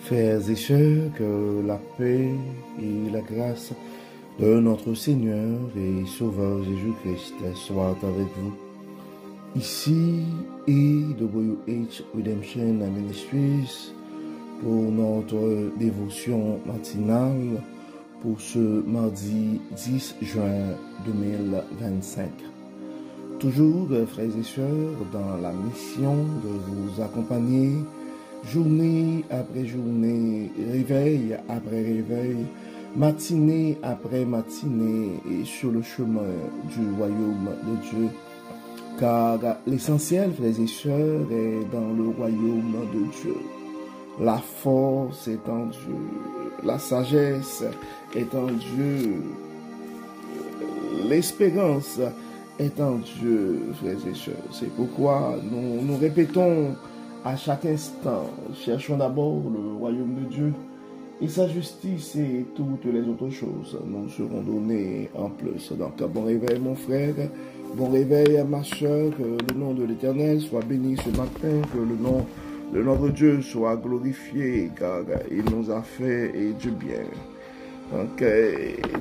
Frères et sœurs, que la paix et la grâce de notre Seigneur et Sauveur Jésus-Christ soient avec vous. Ici EWH Redemption Ministries pour notre dévotion matinale pour ce mardi 10 juin 2025. Toujours, frères et sœurs, dans la mission de vous accompagner journée après journée, réveil après réveil, matinée après matinée, et sur le chemin du royaume de Dieu. Car l'essentiel, frères et sœurs, est dans le royaume de Dieu. La force est en Dieu, la sagesse est en Dieu, l'espérance est en Dieu, frères et sœurs. C'est pourquoi nous répétons à chaque instant, cherchons d'abord le royaume de Dieu et sa justice, et toutes les autres choses nous seront données en plus. Donc, bon réveil mon frère, bon réveil ma soeur, que le nom de l'Éternel soit béni ce matin, que le nom de notre Dieu soit glorifié, car il nous a fait du bien. Donc,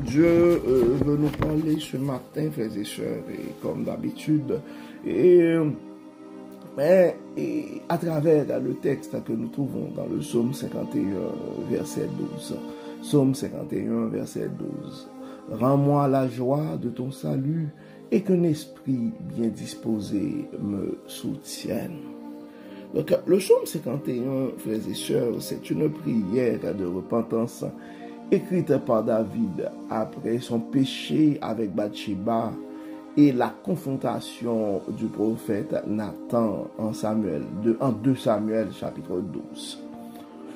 Dieu veut nous parler ce matin, frères et sœurs, et comme d'habitude, et à travers le texte que nous trouvons dans le psaume 51, verset 12. Psaume 51, verset 12. Rends-moi la joie de ton salut et qu'un esprit bien disposé me soutienne. Donc, le psaume 51, frères et sœurs, c'est une prière de repentance écrite par David après son péché avec Bathsheba et la confrontation du prophète Nathan en 2 Samuel chapitre 12.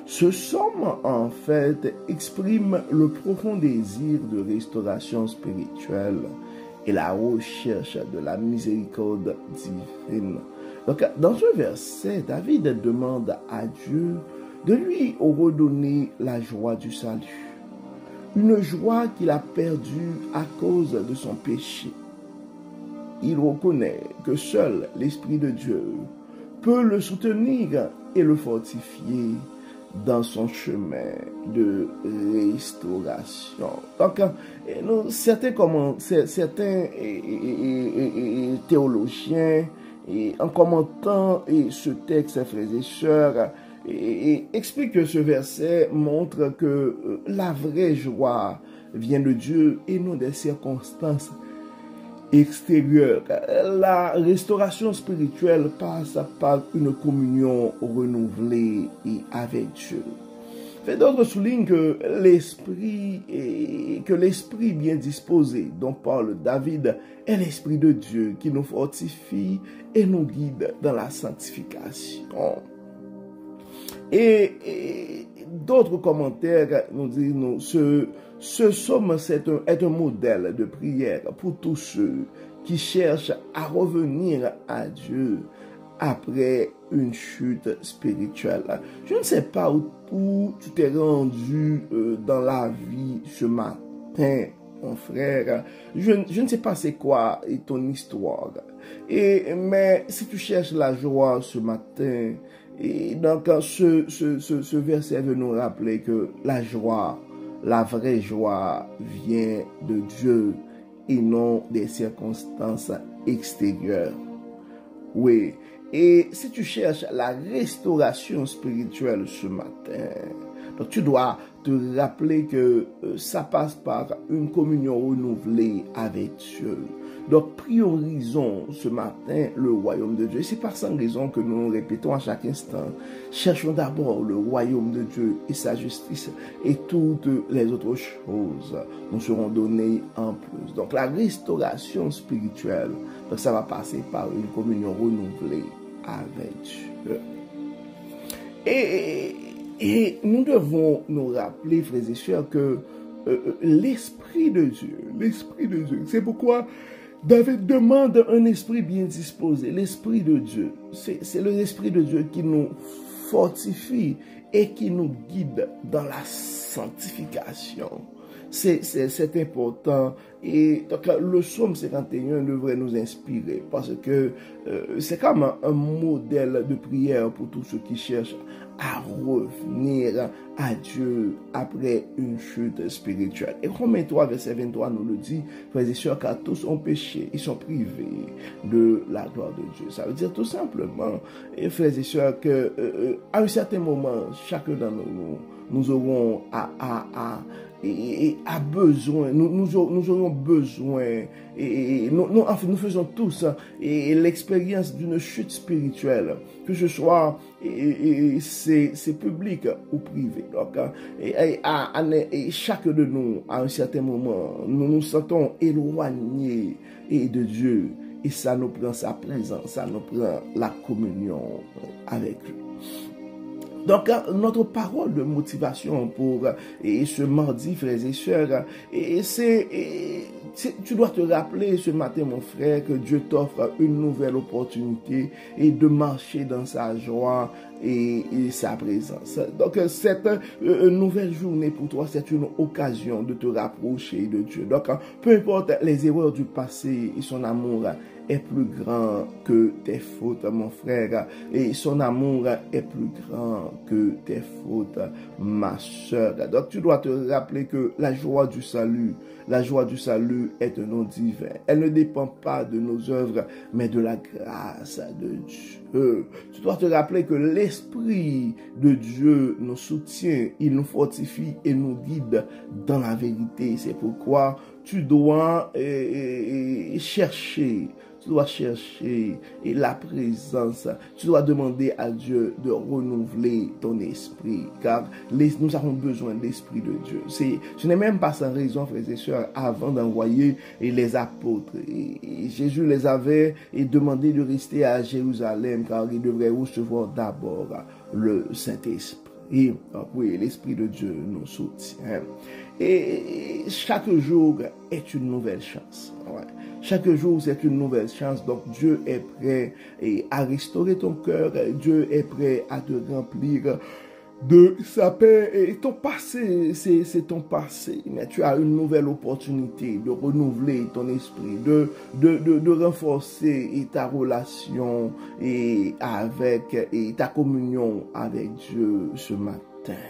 Ce psaume, en fait, exprime le profond désir de restauration spirituelle et la recherche de la miséricorde divine. Donc, dans ce verset, David demande à Dieu de lui redonner la joie du salut. Une joie qu'il a perdue à cause de son péché. Il reconnaît que seul l'Esprit de Dieu peut le soutenir et le fortifier dans son chemin de restauration. Donc, certains théologiens, en commentant ce texte, frères et sœurs, expliquent que ce verset montre que la vraie joie vient de Dieu et non des circonstances extérieure. La restauration spirituelle passe par une communion renouvelée avec Dieu. D'autres soulignent que l'esprit bien disposé dont parle David est l'esprit de Dieu qui nous fortifie et nous guide dans la sanctification. Et d'autres commentaires nous disent ce psaume est un modèle de prière pour tous ceux qui cherchent à revenir à Dieu après une chute spirituelle. Je ne sais pas où tu t'es rendu dans la vie ce matin, mon frère. Je ne sais pas c'est quoi ton histoire. Mais si tu cherches la joie ce matin, et donc ce verset veut nous rappeler que la joie, la vraie joie vient de Dieu et non des circonstances extérieures. Oui, et si tu cherches la restauration spirituelle ce matin, donc tu dois te rappeler que ça passe par une communion renouvelée avec Dieu. Donc priorisons ce matin le royaume de Dieu. C'est par sans raison que nous répétons à chaque instant. Cherchons d'abord le royaume de Dieu et sa justice, et toutes les autres choses nous seront données en plus. Donc la restauration spirituelle, donc ça va passer par une communion renouvelée avec Dieu. Et nous devons nous rappeler, frères et sœurs, que l'Esprit de Dieu, c'est pourquoi David demande un esprit bien disposé. L'Esprit de Dieu, c'est l'Esprit de Dieu qui nous fortifie et qui nous guide dans la sanctification. C'est important. Et donc, le psaume 51 devrait nous inspirer parce que c'est comme un modèle de prière pour tous ceux qui cherchent à revenir à Dieu après une chute spirituelle. Et Romains 3, verset 23 nous le dit, frères et sœurs, car tous ont péché, ils sont privés de la gloire de Dieu. Ça veut dire tout simplement, frères et sœurs, que à un certain moment, chacun d'entre nous aurons besoin, nous aurions besoin, nous faisons tous l'expérience d'une chute spirituelle, que ce soit c'est public ou privé. Donc, chaque de nous, à un certain moment, nous nous sentons éloignés de Dieu, et ça nous prend sa présence, ça nous prend la communion avec lui. Donc, notre parole de motivation pour ce mardi, frères et sœurs, tu dois te rappeler ce matin, mon frère, que Dieu t'offre une nouvelle opportunité et de marcher dans sa joie et sa présence. Donc, cette nouvelle journée pour toi, c'est une occasion de te rapprocher de Dieu. Donc, peu importe les erreurs du passé et son amour est plus grand que tes fautes, mon frère, et son amour est plus grand que tes fautes, ma soeur. Donc tu dois te rappeler que la joie du salut est un nom divin. Elle ne dépend pas de nos œuvres, mais de la grâce de Dieu. Tu dois te rappeler que l'Esprit de Dieu nous soutient, il nous fortifie et nous guide dans la vérité. C'est pourquoi tu dois chercher la présence. Tu dois demander à Dieu de renouveler ton esprit, car nous avons besoin de l'esprit de Dieu. Ce n'est même pas sans raison, frères et sœurs, avant d'envoyer les apôtres. Et Jésus les avait demandé de rester à Jérusalem, car ils devraient recevoir d'abord le Saint-Esprit. Et oui, l'Esprit de Dieu nous soutient. Et chaque jour est une nouvelle chance. Ouais. Chaque jour, c'est une nouvelle chance. Donc, Dieu est prêt à restaurer ton cœur. Dieu est prêt à te remplir de sa paix. Et ton passé, c'est ton passé. Mais tu as une nouvelle opportunité de renouveler ton esprit, de renforcer ta relation avec ta communion avec Dieu ce matin.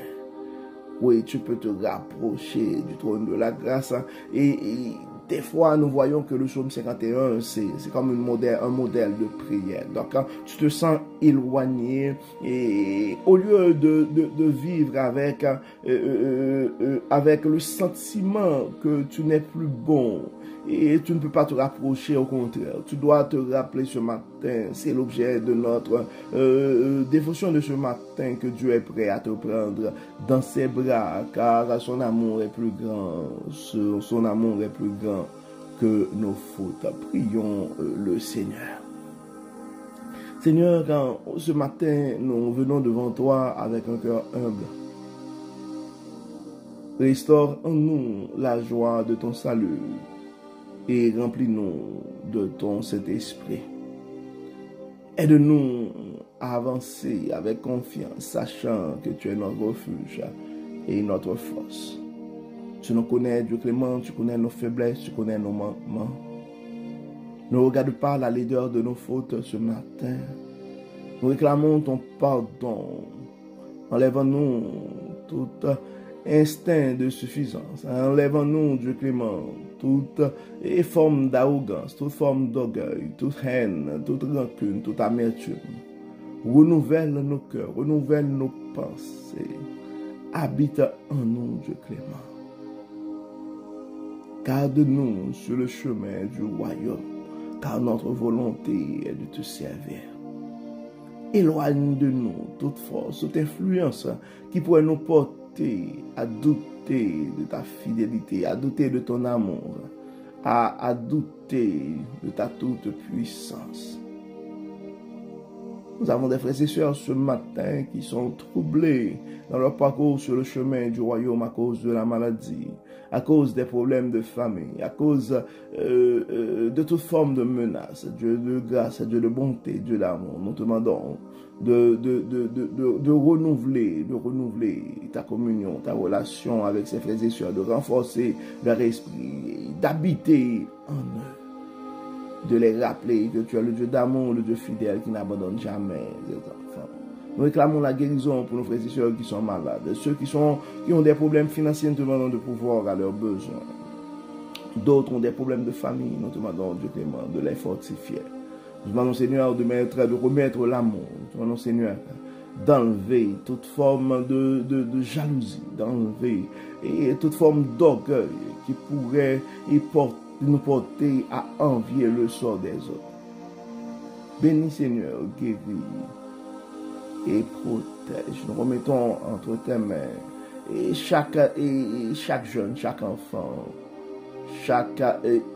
Oui, tu peux te rapprocher du trône de la grâce. Et des fois, nous voyons que le psaume 51, c'est comme un modèle de prière. Donc, quand tu te sens éloigné, et au lieu de vivre avec le sentiment que tu n'es plus bon, et tu ne peux pas te rapprocher, au contraire, tu dois te rappeler ce matin, c'est l'objet de notre dévotion de ce matin, que Dieu est prêt à te prendre dans ses bras, car son amour est plus grand, son amour est plus grand que nos fautes. Prions le Seigneur. Seigneur, quand ce matin, nous venons devant toi avec un cœur humble, restaure en nous la joie de ton salut et remplis-nous de ton Saint-Esprit. Aide-nous à avancer avec confiance, sachant que tu es notre refuge et notre force. Tu nous connais, Dieu clément, tu connais nos faiblesses, tu connais nos manquements. Ne regarde pas la laideur de nos fautes ce matin. Nous réclamons ton pardon. Enlève-nous tout instinct de suffisance. Enlève-nous, Dieu clément, toute forme d'arrogance, toute forme d'orgueil, toute haine, toute rancune, toute amertume. Renouvelle nos cœurs, renouvelle nos pensées. Habite en nous, Dieu clément. Garde-nous sur le chemin du royaume, car notre volonté est de te servir. Éloigne de nous toute force, toute influence qui pourrait nous porter à douter de ta fidélité, à douter de ton amour, à douter de ta toute puissance. Nous avons des frères et sœurs ce matin qui sont troublés dans leur parcours sur le chemin du royaume à cause de la maladie, à cause des problèmes de famille, à cause de toute forme de menace. Dieu de grâce, Dieu de bonté, Dieu d'amour, nous te demandons de renouveler ta communion, ta relation avec ses frères et sœurs, de renforcer leur esprit, d'habiter en eux, de les rappeler que tu es le Dieu d'amour, le Dieu fidèle qui n'abandonne jamais ses enfants. Nous réclamons la guérison pour nos frères et sœurs qui sont malades, ceux qui ont des problèmes financiers, nous te demandons de pouvoir à leurs besoins. D'autres ont des problèmes de famille, nous te demandons, Dieu clément, de les fortifier. Nous demandons, Seigneur, de remettre l'amour. Nous demandons, Seigneur, d'enlever toute forme de jalousie, d'enlever et toute forme d'orgueil qui pourrait nous porter à envier le sort des autres. Bénis, Seigneur, guéris et protège. Nous remettons entre tes mains et chaque jeune, chaque enfant, chaque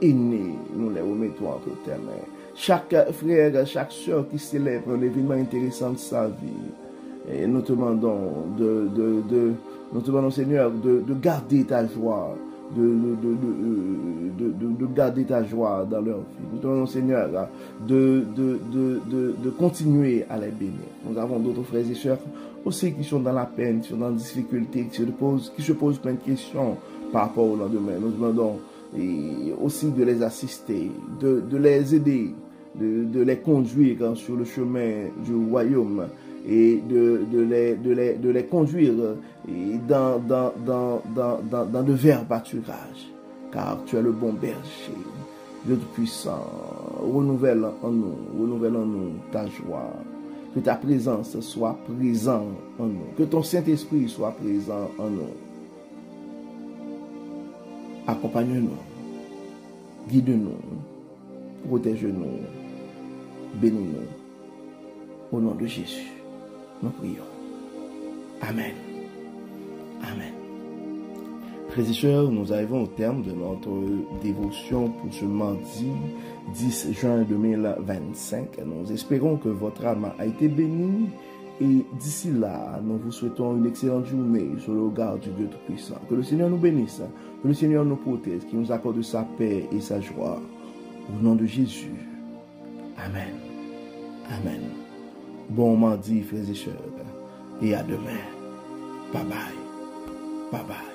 aîné, nous les remettons entre tes mains. Chaque frère, chaque soeur qui célèbre un événement intéressant de sa vie. Et nous te demandons nous te demandons, Seigneur, de garder ta joie, de garder ta joie dans leur vie. Nous te demandons, Seigneur, de continuer à les bénir. Nous avons d'autres frères et sœurs aussi qui sont dans la peine, qui sont dans la difficulté, qui se posent plein de questions par rapport au lendemain. Nous demandons et aussi de les assister, de les aider, de les conduire sur le chemin du royaume et de les conduire dans de verts pâturages, car tu es le bon berger, Dieu puissant. Renouvelle en nous ta joie, que ta présence soit présente en nous, que ton Saint-Esprit soit présent en nous. Accompagne-nous, guide-nous, protège-nous, bénis-nous. Au nom de Jésus, nous prions. Amen. Amen. Frères et sœurs, nous arrivons au terme de notre dévotion pour ce mardi 10 juin 2025. Nous espérons que votre âme a été bénie. Et d'ici là, nous vous souhaitons une excellente journée sur le regard du Dieu Tout-Puissant. Que le Seigneur nous bénisse, que le Seigneur nous protège, qu'il nous accorde sa paix et sa joie. Au nom de Jésus. Amen. Amen. Bon mardi, frères et sœurs. Et à demain. Bye bye. Bye bye.